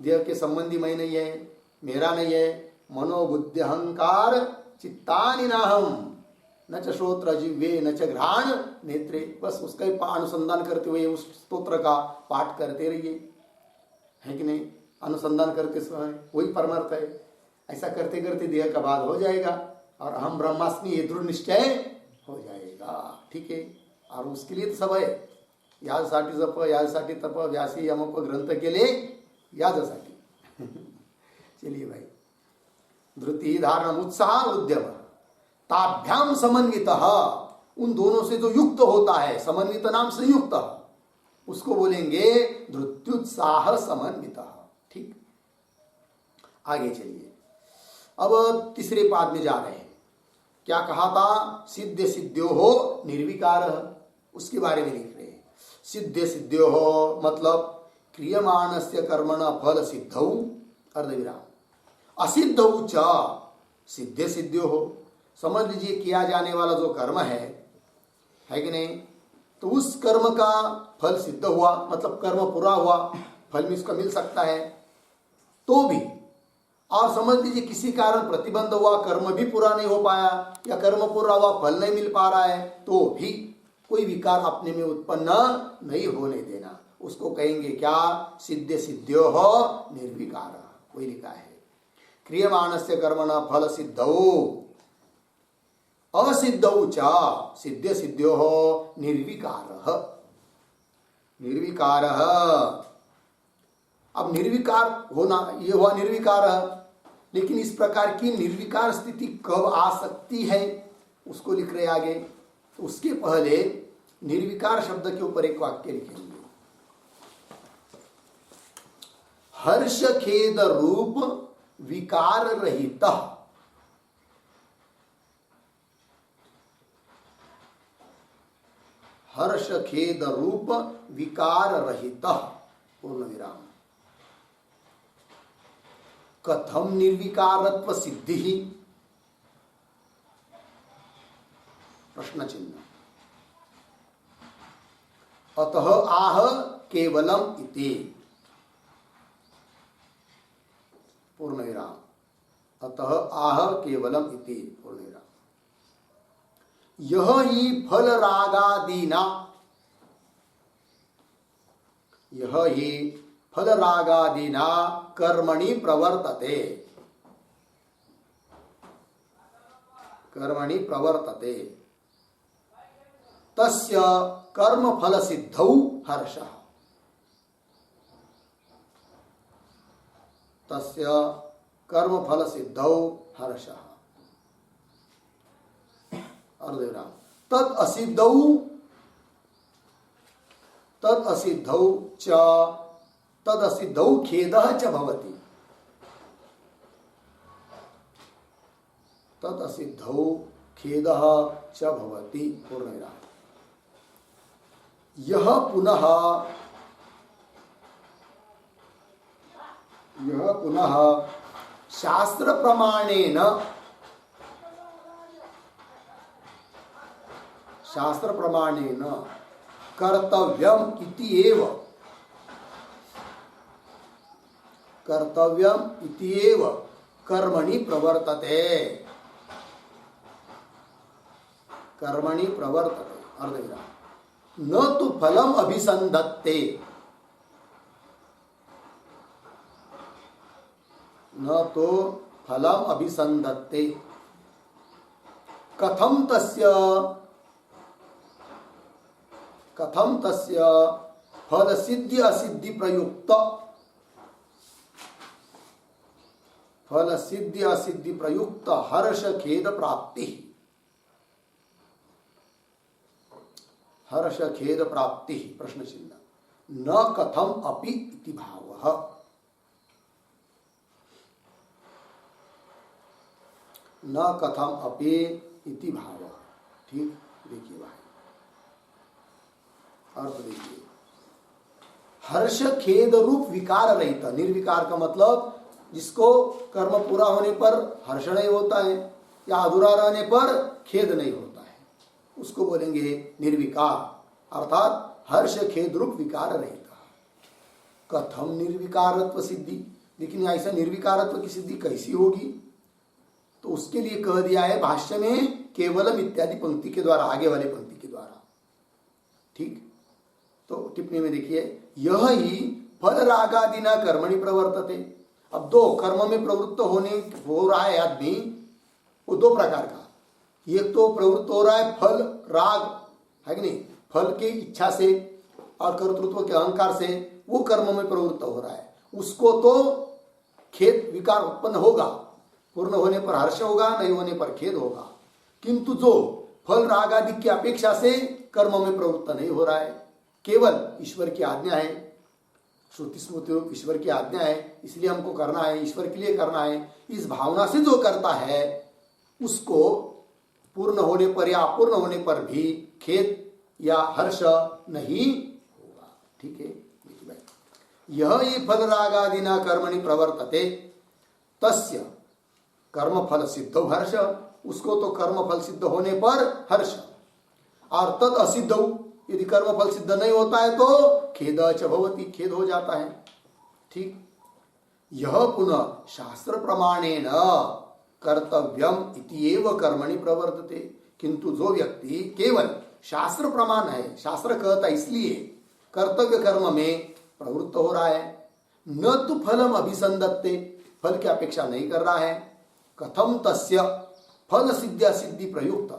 देह के संबंधी मैं नहीं है, मेरा नहीं है। मनोबुद्धि अहंकार चित्तानि नाहम, न च श्रोत्र जिह्वे न च घ्राण नेत्रे। बस उसका ही अनुसंधान करते हुए उस स्तोत्र का पाठ करते रहिए, है कि नहीं, अनुसंधान करते समय वही परमार्थ है। ऐसा करते करते देह का बाध हो जाएगा और अहम ब्रह्मास्मि ये दृढ़ निश्चय हो जाएगा। ठीक है, और उसके लिए तो सब है, याजसाठी जप, याजसाठी तप, व्यासी यमप ग्रंथ के लिए याजसाठी। चलिए भाई, धृति धारण उत्साह उद्यम ताभ्याम समन्वित, उन दोनों से जो युक्त होता है, समन्वित नाम संयुक्त, उसको बोलेंगे धृत्युत्साह समन्वित। ठीक, आगे चलिए, अब तीसरे पाद में जा रहे हैं। क्या कहा था, सिद्ध सिद्ध्यो हो निर्विकार, उसके बारे में लिख रहे हैं। सिद्ध सिद्ध्यो हो मतलब क्रियमाणस्य कर्मण फल सिद्धौ, अर्धविराम, असिद्धौ च सिद्ध सिद्ध्यो हो। समझ लीजिए किया जाने वाला जो कर्म है कि नहीं, तो उस कर्म का फल सिद्ध हुआ, मतलब कर्म पूरा हुआ, फल में इसका मिल सकता है तो भी, और समझ लीजिए किसी कारण प्रतिबंध हुआ, कर्म भी पूरा नहीं हो पाया, या कर्म पूरा हुआ फल नहीं मिल पा रहा है, तो भी कोई विकार अपने में उत्पन्न नहीं होने देना, उसको कहेंगे क्या? सिद्ध सिद्ध्यो निर्विकार, वही लिखा है। क्रियमाणस्य कर्मण फल सिद्धौ असिद्धौ च सिद्ध सिद्ध्यो निर्विकारः। निर्विकारः, अब निर्विकार होना, ये हुआ निर्विकार, लेकिन इस प्रकार की निर्विकार स्थिति कब आ सकती है उसको लिख रहे आगे। तो उसके पहले निर्विकार शब्द के ऊपर एक वाक्य लिखेंगे। हर्ष खेद रूप विकार रहित, हर्ष खेद रूप विकार रहित पूर्ण विराम। कथम निर्विकारत्व सिद्धि? प्रश्न चिन्ह। अतः आह केवलम इति पूर्ण विराम। अतः आह केवलम इति पूर्ण विराम। यह ही फल रागादीना, यह ही फल रागादीना कर्मणि प्रवर्तते, कर्मणि प्रवर्तते, तस्य कर्म फल सिद्धौ हर्षः, तस्य कर्म फल सिद्धौ हर्षः। अर्धविराम। तत् असिद्धौ, तत् असिद्धौ च, तद असिद्धौ खेदः च भवति, तत् असिद्धौ खेदः च भवति पूर्णविराम। यह पुनः, यह पुनः शास्त्र प्रमाणेन, शास्त्र प्रमाणेन कर्तव्यम इति एव, कर्तव्यम इति एव कर्मणि प्रवर्तते, कर्मणि प्रवर्तते अर्धविराम। न तो फलम अभिसंधत्ते, न तो फलम अभिसंधत्ते। कथम तस्य, कथम तस्य फल सिद्धि असिद्धि प्रयुक्त, फल सिद्धि असिद्धि प्रयुक्त हर्ष खेद प्राप्ति, हर्ष खेद प्राप्ति प्रश्न चिन्ह। न कथम अपि इति भावः, न कथम अपि इति भावः। ठीक, देखिए भाई अर्थ देखिए। हर्ष खेद रूप विकार रहित, निर्विकार का मतलब जिसको कर्म पूरा होने पर हर्ष नहीं होता है या अधूरा रहने पर खेद नहीं होता है, उसको बोलेंगे निर्विकार, अर्थात हर्ष खेद रूप विकार रहित। कथम निर्विकारत्व सिद्धि, लेकिन ऐसा निर्विकारत्व की सिद्धि कैसी होगी? तो उसके लिए कह दिया है भाष्य में केवलम इत्यादि पंक्ति के द्वारा, आगे वाले पंक्ति के द्वारा। ठीक, तो टिप्पणी में देखिए, यह ही फल रागादिना कर्मणि प्रवर्तते। अब दो कर्म में प्रवृत्त हो रहा है आदमी, वो दो प्रकार का, एक तो प्रवृत्त हो रहा है फल राग है कि नहीं, फल की इच्छा से और कर्तृत्व के अहंकार से वो कर्म में प्रवृत्त हो रहा है, उसको तो खेद विकार उत्पन्न होगा, पूर्ण होने पर हर्ष होगा, नहीं होने पर खेद होगा। किंतु जो फल राग आदि की अपेक्षा से कर्म में प्रवृत्त नहीं हो रहा है, केवल ईश्वर की आज्ञा है, श्रुति स्मृति रूप ईश्वर की आज्ञा है, इसलिए हमको करना है, ईश्वर के लिए करना है, इस भावना से जो करता है उसको पूर्ण होने पर या अपूर्ण होने पर भी खेद या हर्ष नहीं होगा। ठीक है, देखिए भाई, यह ही फल रागादिना कर्मणि प्रवर्तते, तस्य कर्म फल सिद्धौ हर्ष, उसको तो कर्म फल सिद्ध होने पर हर्ष, और तद असिद्धौ, यदि कर्म फल सिद्ध नहीं होता है तो खेद च भवति, खेद हो जाता है। ठीक, यह पुनः शास्त्र प्रमाणेन कर्तव्यम इति एव कर्मणि प्रवर्तते। किंतु जो व्यक्ति केवल शास्त्र प्रमाण है, शास्त्र कहता है इसलिए कर्तव्य कर्म में प्रवृत्त हो रहा है, न तो फलम अभिसंदत्ते, फल की अपेक्षा नहीं कर रहा है। कथम तस्य फल सिद्ध्या सिद्धि प्रयुक्त,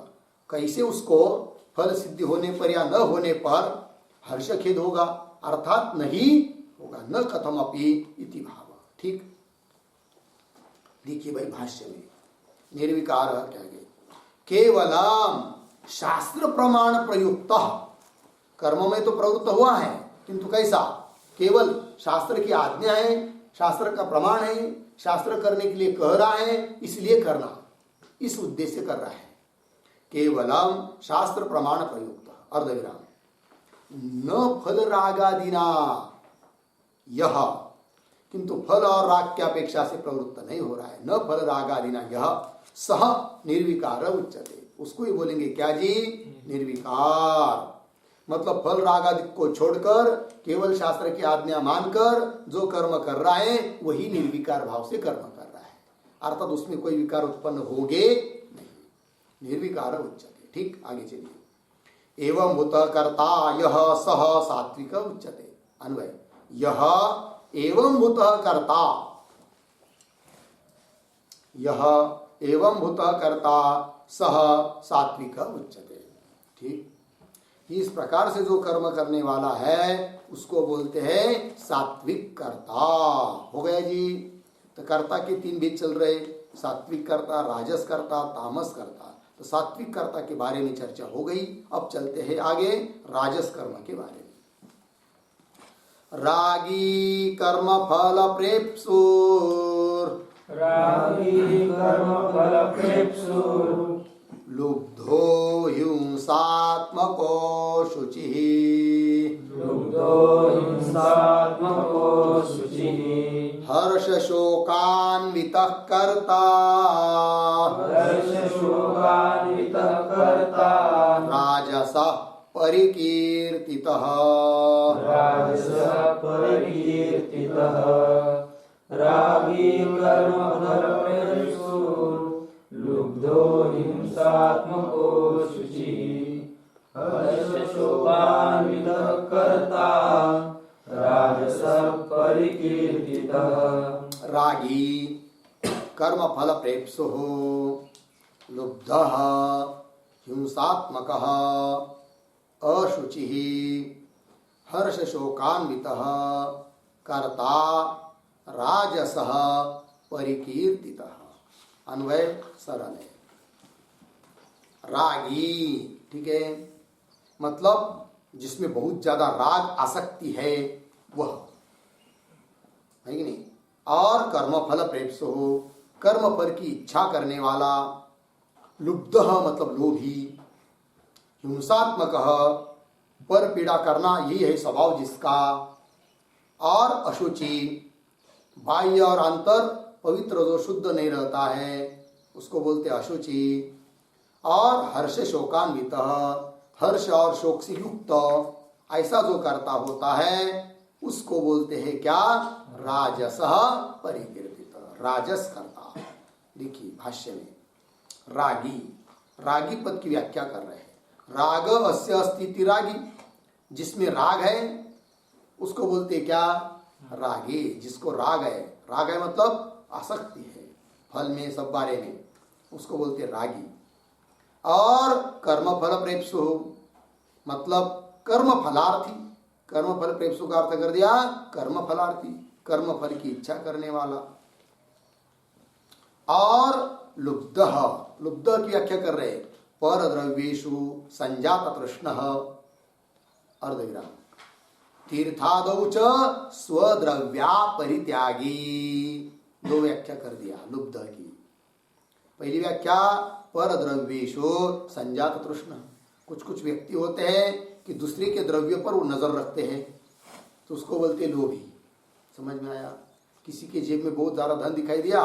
कैसे उसको फल सिद्धि होने पर या न होने पर हर्ष खेद होगा, अर्थात नहीं होगा। न कथम अपि इति भाव। ठीक, देखिए भाई भाष्य में निर्विकार क्या है, केवलम शास्त्र प्रमाण प्रयुक्त, कर्म में तो प्रवृत्त हुआ है किंतु कैसा, केवल शास्त्र की आज्ञा है, शास्त्र का प्रमाण है, शास्त्र करने के लिए कह रहा है इसलिए करना, इस उद्देश्य कर रहा है। केवलम शास्त्र प्रमाण प्रयुक्त अर्धविराम, न फल रागादिना यह, किंतु फल और राग की अपेक्षा से प्रवृत्त नहीं हो रहा है। न फल रागादिना यह सह निर्विकार उच्यते, उसको ही बोलेंगे क्या जी, निर्विकार। मतलब फल राग आदि को छोड़कर केवल शास्त्र की आज्ञा मानकर जो कर्म कर रहा है वही निर्विकार भाव से कर्म कर रहा है, अर्थात उसमें कोई विकार उत्पन्न होगे नहीं, निर्विकार उच्यते। ठीक, आगे चलिए। एवं भूत कर्ता यह सह सात्विक उच्यते। अन्वय, यह एवं भूत कर्ता, यह एवं भूत कर्ता सह सात्विक उच्यते। ठीक, इस प्रकार से जो कर्म करने वाला है उसको बोलते हैं सात्विक कर्ता। हो गया जी। तो कर्ता के तीन भेद चल रहे, सात्विक कर्ता, राजस कर्ता, तामस कर्ता। तो सात्विक कर्ता के बारे में चर्चा हो गई। अब चलते हैं आगे राजस कर्म के बारे में। रागी कर्म फल प्रेप्सुर, रागी कर्म फल प्रेप्सुर, लुब्धो हिंसात्मको शुचिः, लुब्धो हिंसात्मको शुचिः, हर्ष शोकान्वितः कर्ता, हर्ष शोकान्वितः कर्ता, राजसः परिकीर्तितः, राजसः परिकीर्तितः। रागी कर्म फल प्रेप्सुर, लुब्धो हिंसात्मको शुचिः, हर्षशोकान्वितः कर्ता, राजसः परिकीर्तितः। रागी कर्म फल प्रेप्सुः, लुब्धः हिंसात्मकः अशुचिः, हर्ष शोकान्वितः कर्ता, राजसः परिकीर्तितः। अन्वय सरल है। रागी, ठीक है, मतलब जिसमें बहुत ज्यादा राग आसक्ति है वह है कि नहीं। और कर्म फल प्रेप्सो, कर्म फल की इच्छा करने वाला, लुब्ध मतलब लोभी, हिंसात्मक पर पीड़ा करना यही है स्वभाव जिसका, और अशुचि, बाह्य और अंतर पवित्र जो शुद्ध नहीं रहता है उसको बोलते अशुचि, और हर्ष शोकान्वित, हर्ष और शोक से युक्त ऐसा जो करता होता है उसको बोलते हैं क्या, राजसः परिकीर्तित, राजस करता। देखिए भाष्य में रागी, रागी पद की व्याख्या कर रहे हैं। राग अस्य अस्ति रागी, जिसमें राग है उसको बोलते क्या, रागी। जिसको राग है मतलब आसक्ति है फल में सब बारे में, उसको बोलते रागी। और कर्म फल प्रेप्सु मतलब कर्म फलार्थी, कर्म फल प्रेप्सु का अर्थ कर दिया कर्म फलार्थी, कर्म फल की इच्छा करने वाला। और लुब्ध, लुब्ध की व्याख्या कर रहे पर द्रव्येषु संजात तृष्णः अर्धविराम, तीर्थादौ च स्वद्रव्या परित्यागी। दो व्याख्या कर दिया लुब्ध की। पहली व्याख्या पर द्रव्येषु संजात तृष्ण, कुछ कुछ व्यक्ति होते हैं कि दूसरे के द्रव्य पर वो नजर रखते हैं तो उसको बोलते लोभी। समझ में आया। किसी के जेब में बहुत ज्यादा धन दिखाई दिया,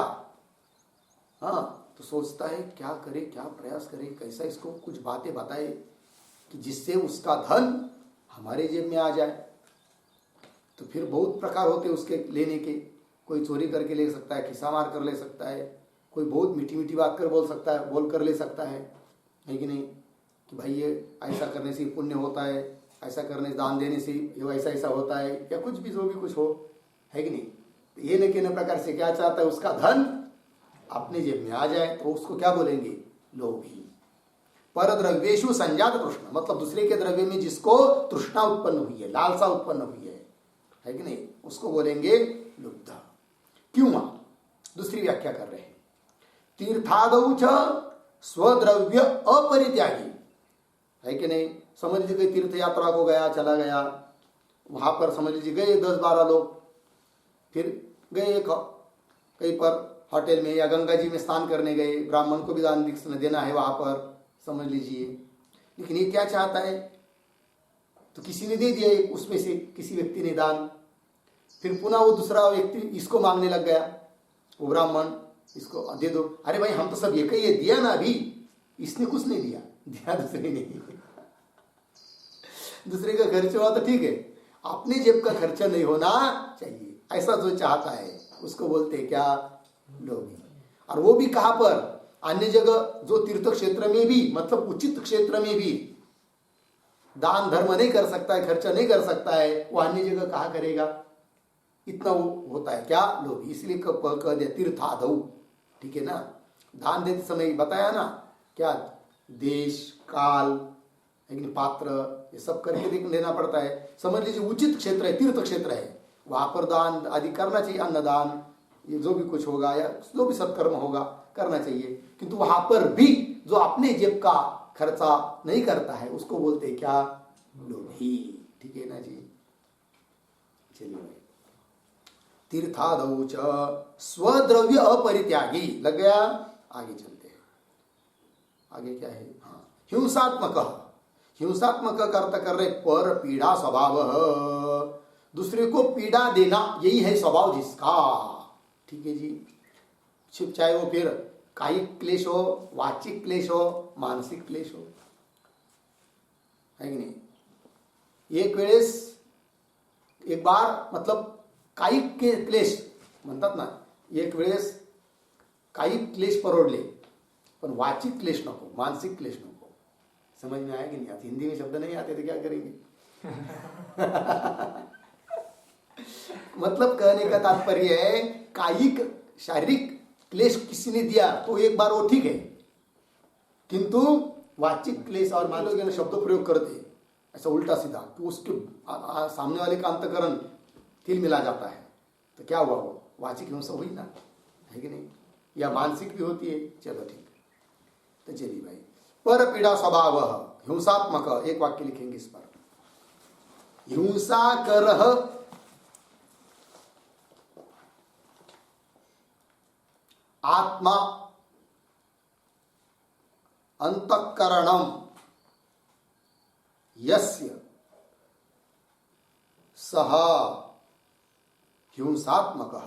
हाँ, तो सोचता है क्या करे, क्या प्रयास करे, कैसा इसको कुछ बातें बताए कि जिससे उसका धन हमारे जेब में आ जाए। तो फिर बहुत प्रकार होते हैं उसके लेने के, कोई चोरी करके ले सकता है, खिस्सा मार कर ले सकता है, कोई बहुत मीठी मीठी बात कर बोल सकता है, बोल कर ले सकता है कि नहीं, कि भाई ये ऐसा करने से पुण्य होता है, ऐसा करने दान देने से ये ऐसा ऐसा होता है, या कुछ भी जो भी कुछ हो, है कि नहीं। तो ये न किन प्रकार से क्या चाहता है, उसका धन अपने जेब में आ जाए, तो उसको क्या बोलेंगे, लोभी। पर द्रव्येषु संजात तृष्णा, मतलब दूसरे के द्रव्य में जिसको तृष्णा उत्पन्न हुई है, लालसा उत्पन्न हुई है कि नहीं, उसको बोलेंगे लुब्ध। क्यों? दूसरी व्याख्या कर रहे हैं, तीर्थादौ च स्वद्रव्य अपरित्यागी, है कि नहीं। समझ लीजिए तीर्थ यात्रा को गया, चला गया, वहां पर समझ लीजिए गए 10-12 लोग, फिर गए कहीं पर होटल में या गंगा जी में स्नान करने गए, ब्राह्मण को भी दान देना है वहां पर, समझ लीजिए। लेकिन ये क्या चाहता है, तो किसी ने दे दिया, उसमें से किसी व्यक्ति ने दान, फिर पुनः वो दूसरा व्यक्ति इसको मांगने लग गया, वो ब्राह्मण, इसको दे दो। अरे भाई हम तो सब एक ही दिया ना, अभी इसने कुछ नहीं दिया, दिया दूसरे ने। दूसरे का खर्च हुआ तो ठीक है, अपने जेब का खर्चा नहीं होना चाहिए, ऐसा जो चाहता है उसको बोलते हैं क्या, लोभी। और वो भी कहां पर, अन्य जगह जो तीर्थ क्षेत्र में भी, मतलब उचित क्षेत्र में भी दान धर्म नहीं कर सकता है, खर्चा नहीं कर सकता है, वो अन्य जगह कहा करेगा, इतना वो होता है क्या, लोभी। इसलिए कह दिया तीर्थादौ, ठीक है ना। दान देते समय बताया ना, क्या देश काल, लेकिन पात्र, ये सब करके देना पड़ता है। समझ लीजिए उचित क्षेत्र है, तीर्थ क्षेत्र है, वहां पर दान आदि करना चाहिए, अन्नदान, ये जो भी कुछ होगा या जो भी सत्कर्म होगा करना चाहिए। किंतु वहां पर भी जो अपने जेब का खर्चा नहीं करता है, उसको बोलते हैं क्या, लोभी। ठीक है ना जी। चलिए, तीर्थादौ च स्वद्रव्य अपरित्यागी, लग गया। आगे चलते हैं, आगे क्या है, हाँ, हिंसात्मक। हिंसात्मक का अर्थ कर रहे पर पीड़ा स्वभाव, दूसरे को पीड़ा देना, यही है स्वभाव जिसका, ठीक है जी। चाहे वो फिर कायिक क्लेश हो, वाचिक क्लेश हो, मानसिक क्लेश हो, है कि नहीं। एक बार मतलब कायिक के क्लेश म्हणतात ना, एक वेळेस कायिक क्लेश परवडले, पण वाचिक क्लेश नको, मानसिक क्लेश नको। समझ में आया कि नहीं? हिंदी में शब्द नहीं आते तो क्या करेंगे। मतलब कहने का तात्पर्य है, कायिक शारीरिक क्लेश किसी ने दिया तो एक बार वो ठीक है, किंतु वाचिक क्लेश, और मान लो शब्द प्रयोग करते ऐसा उल्टा सीधा, तो उसके सामने वाले का अंतकरण तिल मिला जाता है, तो क्या हुआ, वो वाचिक हिंसा हुई ना, है कि नहीं। या मानसिक भी होती है। चलो ठीक है, तो चलिए भाई, पर पीड़ा स्वभाव हिंसात्मक, एक वाक्य लिखेंगे इस पर, हिंसा कर आत्मा अंतःकरणम यस्य सह हिंसात्मकः।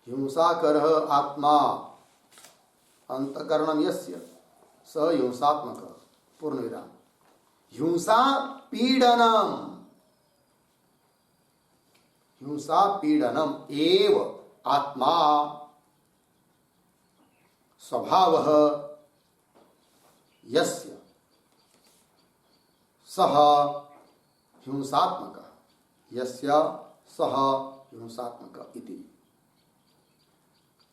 हिंसाकरः आत्मा अंतःकरणम यस्य स हिंसात्मकः, पूर्ण विराम। हिंसा पीडनम, हिंसा पीडनम एव आत्मा स्वभावः यस्य सह हिंसात्मकः, यस्य सह हिंसात्मकः इति,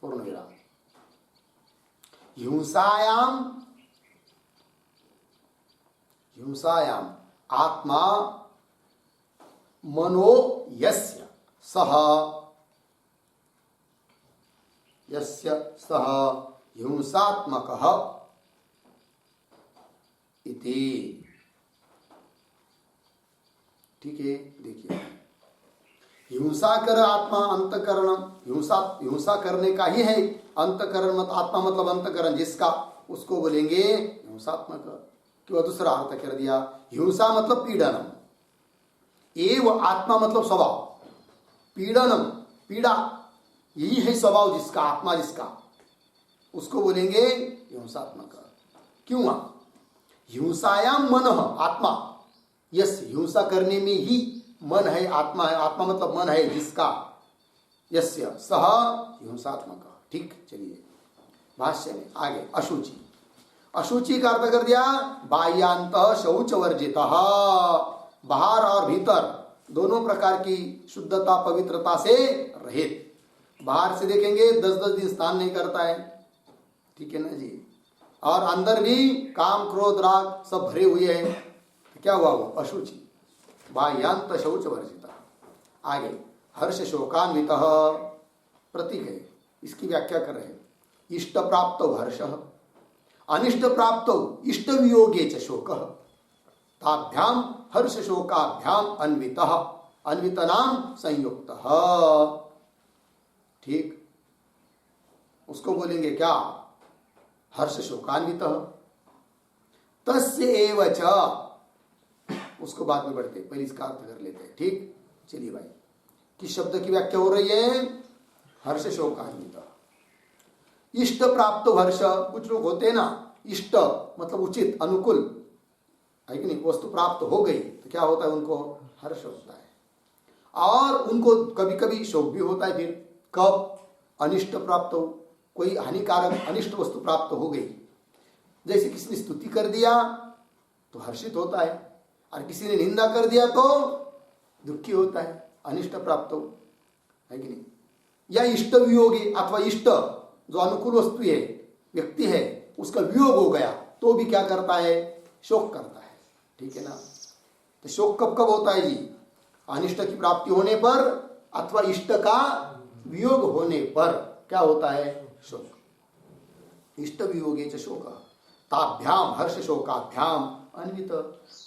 पूर्ण विराम। हिंसायाम आत्मा मनो यस्य सह हिंसात्मकः इति। ठीक है, देखिए, हिंसा कर आत्मा अंतकरण, हिंसा करने का ही है अंतकरण, मत आत्मा मतलब अंतकरण जिसका, उसको बोलेंगे हिंसात्मक। क्यों दूसरा अर्थ कर दिया, हिंसा मतलब पीड़नम, एव आत्मा मतलब स्वभाव, पीड़नम पीड़ा, यही है स्वभाव जिसका, आत्मा जिसका, उसको बोलेंगे हिंसात्मक। क्यों? हिंसायाम मन आत्मा, यस हिंसा करने में ही मन है, आत्मा है, आत्मा मतलब मन है जिसका, यस्य सह हिंसात्मक। ठीक, चलिए भाष्य में आगे, अशुचि अशुचि का अर्थ कर दिया बाह्यांत शौच वर्जित, बाहर और भीतर दोनों प्रकार की शुद्धता पवित्रता से रहित। बाहर से देखेंगे 10-10 दिन स्नान नहीं करता है, ठीक है ना जी, और अंदर भी काम क्रोध राग सब भरे हुए हैं, तो क्या हुआ वो अशुचि, बाह्यांत शौच वर्जित। आगे हर्ष शोकान्वित प्रतीक है, इसकी व्याख्या कर रहे हैं। इष्ट प्राप्त हर्ष, अनिष्ट प्राप्त इष्ट वियोगे च शोक, ताभ्याम हर्ष शोकाभ्याम अन्वित, अन्वित नाम संयुक्त। ठीक, उसको बोलेंगे क्या, हर्ष शोकान्वित। तस्य एव च, उसको बाद में बढ़ते, पहले इसका अर्थ कर लेते हैं। ठीक, चलिए भाई, किस शब्द की व्याख्या हो रही है, हर्ष शोकान्वित। इष्ट प्राप्त हर्ष, कुछ लोग होते हैं ना, इष्ट मतलब उचित अनुकूल है कि नहीं, वस्तु प्राप्त हो गई तो क्या होता है, उनको हर्ष होता है, और उनको कभी कभी शोक भी होता है। फिर कब अनिष्ट प्राप्त हो, कोई हानिकारक अनिष्ट वस्तु प्राप्त हो गई, जैसे किसी ने स्तुति कर दिया तो हर्षित होता है, और किसी ने निंदा कर दिया तो दुखी होता है, अनिष्ट प्राप्त हो, है कि नहीं। या इष्ट वियोगी, अथवा इष्ट जो अनुकूल वस्तु है, व्यक्ति है, उसका वियोग हो गया तो भी क्या करता है, शोक करता है, ठीक है ना। तो शोक कब कब होता है जी, अनिष्ट की प्राप्ति होने पर अथवा इष्ट का वियोग होने पर क्या होता है, शोक। इष्ट वियोगे च शोक, ताभ्याम हर्ष शोकाभ्याम अन्वित,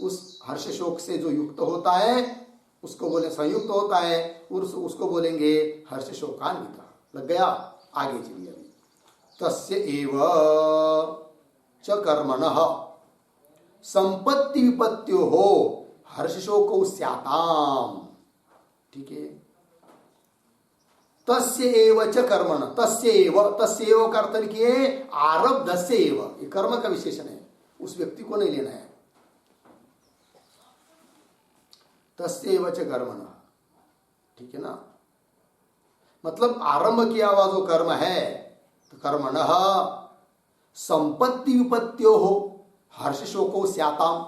उस हर्ष शोक से जो युक्त होता है उसको बोले संयुक्त होता है, उसको बोलेंगे हर्ष शोकान्वित। लग गया, आगे चलिए। अभी तस्य एव च कर्मणः संपत्ति विपत्त्यो हो हर्ष शोको स्याताम, ठीक है। तस्य एव च कर्मण, तस्य एव का अर्थ लिखिए आरब्धस्य एव, ये कर्म का विशेषण है, उस व्यक्ति को नहीं लेना है। तस्य एव च कर्मण, ठीक है ना, मतलब आरंभ किया हुआ जो कर्म है, तो कर्मणः संपत्ति विपत्त्यो हो हर्ष शोको स्याताम,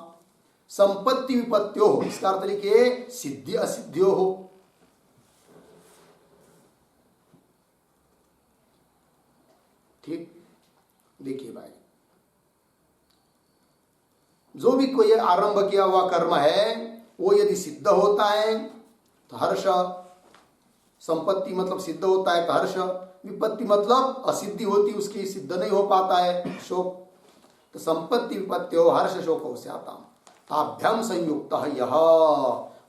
संपत्ति विपत्त्यो हो, इसका अर्थ लिखिए सिद्धि असिद्धियो हो। ठीक, देखिए भाई, जो भी कोई आरंभ किया हुआ कर्म है वो यदि सिद्ध होता है तो हर्ष, संपत्ति मतलब सिद्ध होता है तो हर्ष, विपत्ति मतलब असिद्धि होती उसकी, सिद्ध नहीं हो पाता है, शोक। तो संपत्ति विपत्ति हो हर्ष शोक हो स्याताम, ताभ्याम संयुक्त यह,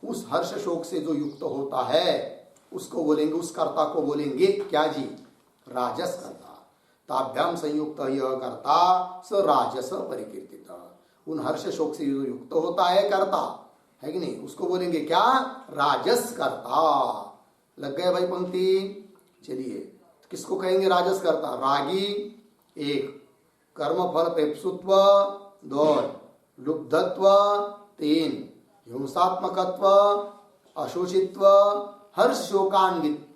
उस हर्ष शोक से जो युक्त होता है उसको बोलेंगे, उस कर्ता को बोलेंगे क्या जी, राजस कर्ता। ताभ्याम संयुक्त यह कर्ता स राजस परिकीर्तित, उन हर्ष शोक से जो युक्त होता है कर्ता, है कि नहीं, उसको बोलेंगे क्या, राजस कर्ता। लग गए भाई पंक्ति। चलिए, किसको कहेंगे राजस कर्ता, रागी 1, कर्म फल पेप्सुत्व 2, लुब्धत्व 3, हिंसात्मकत्व, अशोषित्व, हर्ष शोकान्वित,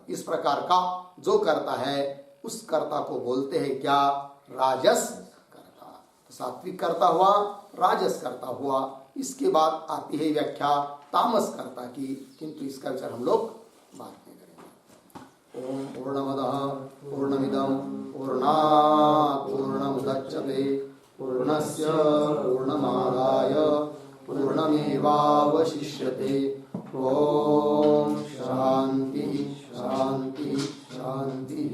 इस प्रकार का जो करता है उस कर्ता को बोलते हैं क्या, राजस कर्ता। तो सात्विक कर्ता हुआ, राजस कर्ता हुआ। इसके बाद आती है व्याख्या तामस कर्ता की, किंतु इसका विचार हम लोग बाद में करेंगे। ओम पूर्णमदः पूर्णमिदं पूर्णात् पूर्णमुदच्यते पूर्णस्य पूर्णमादाय पूर्णमेवावशिष्यते। ओम शांति शांति शांति।